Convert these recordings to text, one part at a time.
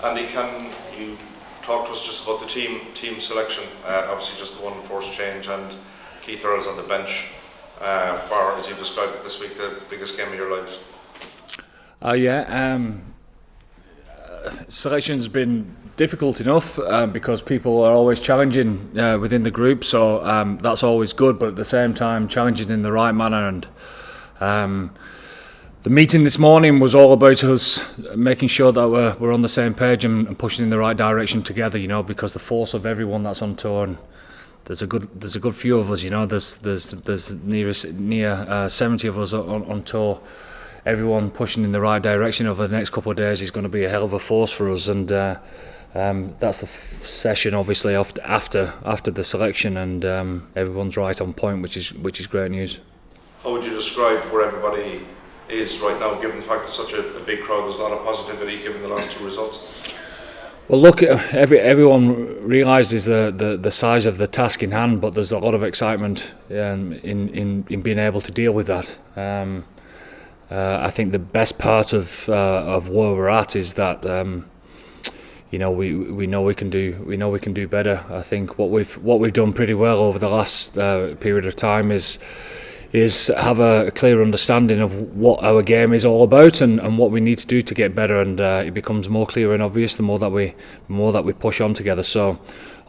Andy, can you talk to us just about the team selection? Obviously just the one enforced change, and Keith Earls on the bench for, as you described it this week, the biggest game of your lives. Selection's been difficult enough because people are always challenging within the group, so that's always good, but at the same time challenging in the right manner. And the meeting this morning was all about us making sure that we're on the same page and pushing in the right direction together, because the force of everyone that's on tour, and there's a good few of us, there's near 70 of us on tour. Everyone pushing in the right direction over the next couple of days is going to be a hell of a force for us, and that's the session obviously after the selection, and everyone's right on point, which is great news. How would you describe where everybody is right now, given the fact that such a big crowd? There's a lot of positivity given the last two results. Well, look, everyone realises the size of the task in hand, but there's a lot of excitement in being able to deal with that. I think the best part of where we're at is that we know we can do better. I think what we've done pretty well over the last period of time is have a clear understanding of what our game is all about and what we need to do to get better, and it becomes more clear and obvious the more that we push on together. So,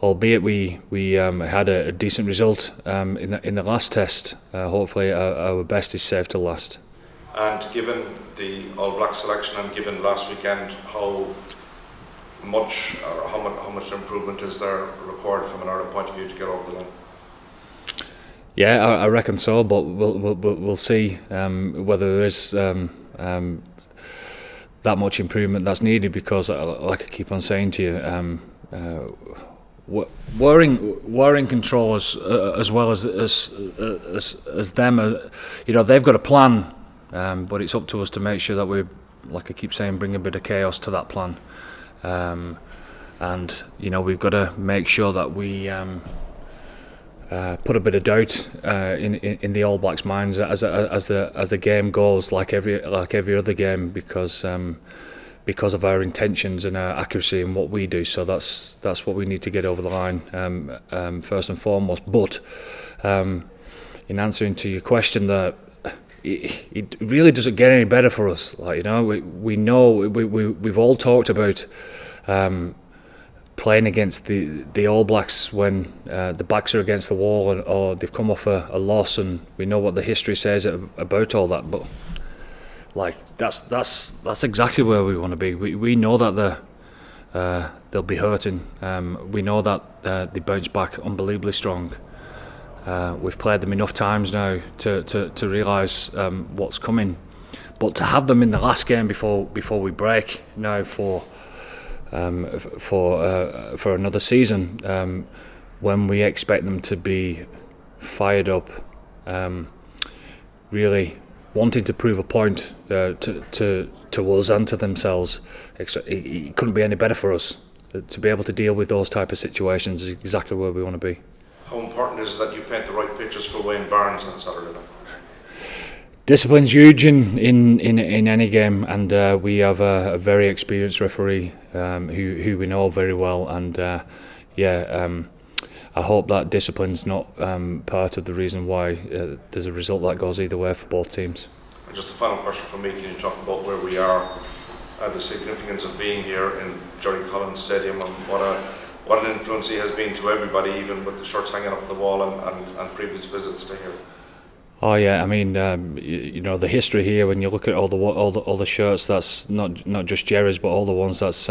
albeit we had a decent result in the last test, hopefully our best is saved to last. And given the All Black selection and given last weekend, how much improvement is there required from an Ireland point of view to get over the line? Yeah, I reckon so, but we'll see whether there is that much improvement that's needed, because, like I keep on saying to you, we're in control as well as them. They've got a plan, but it's up to us to make sure that we, like I keep saying, bring a bit of chaos to that plan, and we've got to make sure that we put a bit of doubt in the All Blacks' minds as the game goes, like every other game, because of our intentions and our accuracy in what we do. So that's what we need to get over the line first and foremost. But in answering to your question, that it really doesn't get any better for us. We know we've all talked about playing against the All Blacks when the backs are against the wall, or they've come off a loss, and we know what the history says about all that. But that's exactly where we want to be. We know that they'll be hurting. We know that they bounce back unbelievably strong. We've played them enough times now to realise what's coming. But to have them in the last game before we break now for another season, when we expect them to be fired up, really wanting to prove a point to us and to themselves, it couldn't be any better for us. To be able to deal with those type of situations is exactly where we want to be. How important is it that you paint the right pictures for Wayne Barnes on Saturday night? Discipline's huge in any game, and we have a very experienced referee who we know very well, and I hope that discipline's not part of the reason why there's a result that goes either way for both teams. And just a final question from me: can you talk about where we are, the significance of being here in Jerry Collins Stadium, and what an influence he has been to everybody, even with the shirts hanging up the wall and previous visits to here? Oh yeah, I mean, the history here. When you look at all the shirts, that's not just Jerry's, but all the ones that's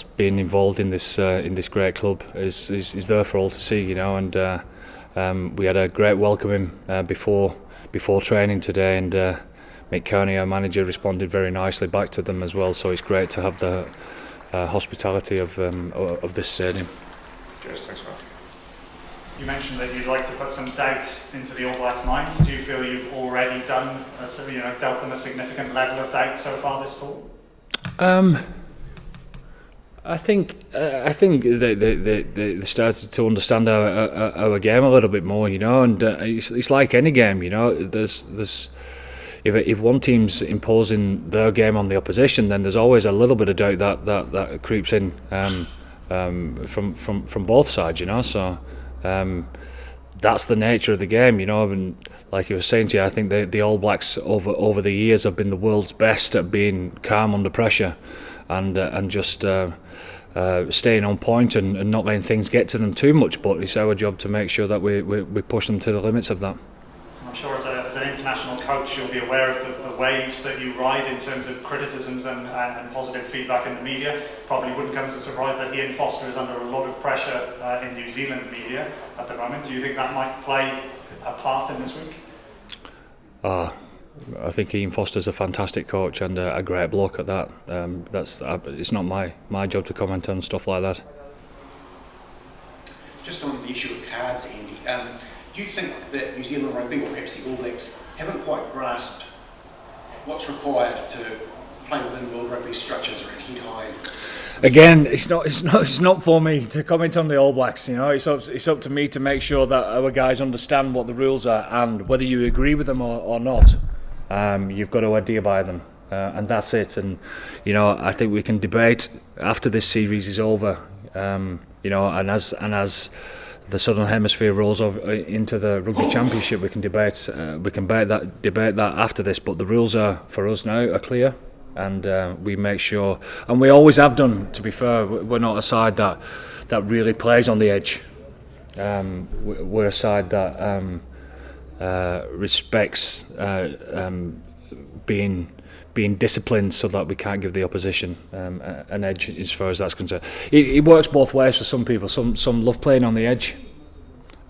been involved in this great club is there for all to see, And we had a great welcome before training today, and Mick Kearney, our manager, responded very nicely back to them as well. So it's great to have the hospitality of this stadium. Cheers, thanks, man. You mentioned that you'd like to put some doubt into the All Blacks' minds. Do you feel you've already dealt them a significant level of doubt so far this tour? I think they started to understand our game a little bit more, and it's like any game, There's if one team's imposing their game on the opposition, then there's always a little bit of doubt that creeps in from both sides, you know. So that's the nature of the game, you know. And like you were saying to you, I think the All Blacks over the years have been the world's best at being calm under pressure, and just staying on point and not letting things get to them too much. But it's our job to make sure that we push them to the limits of that. I'm sure as an international coach you'll be aware of the waves that you ride in terms of criticisms and positive feedback in the media. Probably wouldn't come as a surprise that Ian Foster is under a lot of pressure in New Zealand media at the moment. Do you think that might play a part in this week? I think Ian Foster's a fantastic coach and a great bloke at that. It's not my job to comment on stuff like that. Just on the issue of cards, Andy, do you think that New Zealand Rugby, or perhaps the All Blacks, haven't quite grasped what's required to play within World Rugby structures or head high? Again, it's not for me to comment on the All Blacks. You know, it's up to me to make sure that our guys understand what the rules are, and whether you agree with them or not, you've got to adhere by them, and that's it. And you know, I think we can debate after this series is over. You know, and as the Southern Hemisphere rolls over into the Rugby Championship, we can debate. We can debate that after this. But the rules are for us now are clear, and we make sure, and we always have done. To be fair, we're not a side that really plays on the edge. We're a side that respects being disciplined, so that we can't give the opposition an edge as far as that's concerned. It works both ways for some people. Some love playing on the edge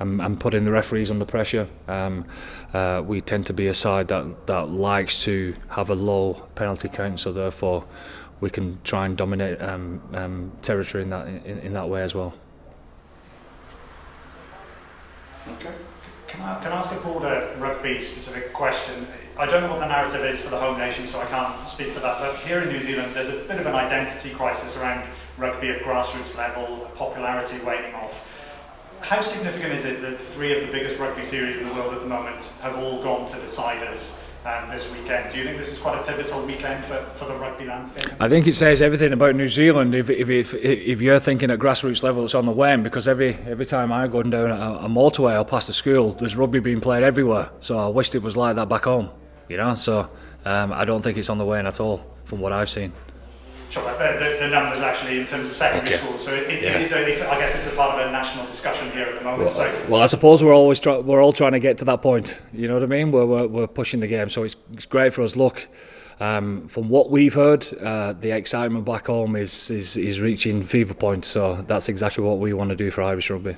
and putting the referees under pressure. We tend to be a side that likes to have a low penalty count, so therefore we can try and dominate territory in that way as well. Okay. Can I ask a broader rugby-specific question? I don't know what the narrative is for the home nation, so I can't speak for that, but here in New Zealand there's a bit of an identity crisis around rugby at grassroots level, popularity waning off. How significant is it that 3 of the biggest rugby series in the world at the moment have all gone to deciders this weekend? Do you think this is quite a pivotal weekend for the rugby landscape? I think it says everything about New Zealand if you're thinking at grassroots level it's on the wane, because every time I go down a motorway or past a school, there's rugby being played everywhere. So I wished it was like that back home, you know. So I don't think it's on the wane at all from what I've seen. Sure, the numbers actually in terms of secondary schools, so it is I guess it's a part of a national discussion here at the moment. Well, I suppose we're all trying to get to that point. You know what I mean? We're pushing the game, so it's great for us. Look, from what we've heard, the excitement back home is reaching fever point. So that's exactly what we want to do for Irish rugby.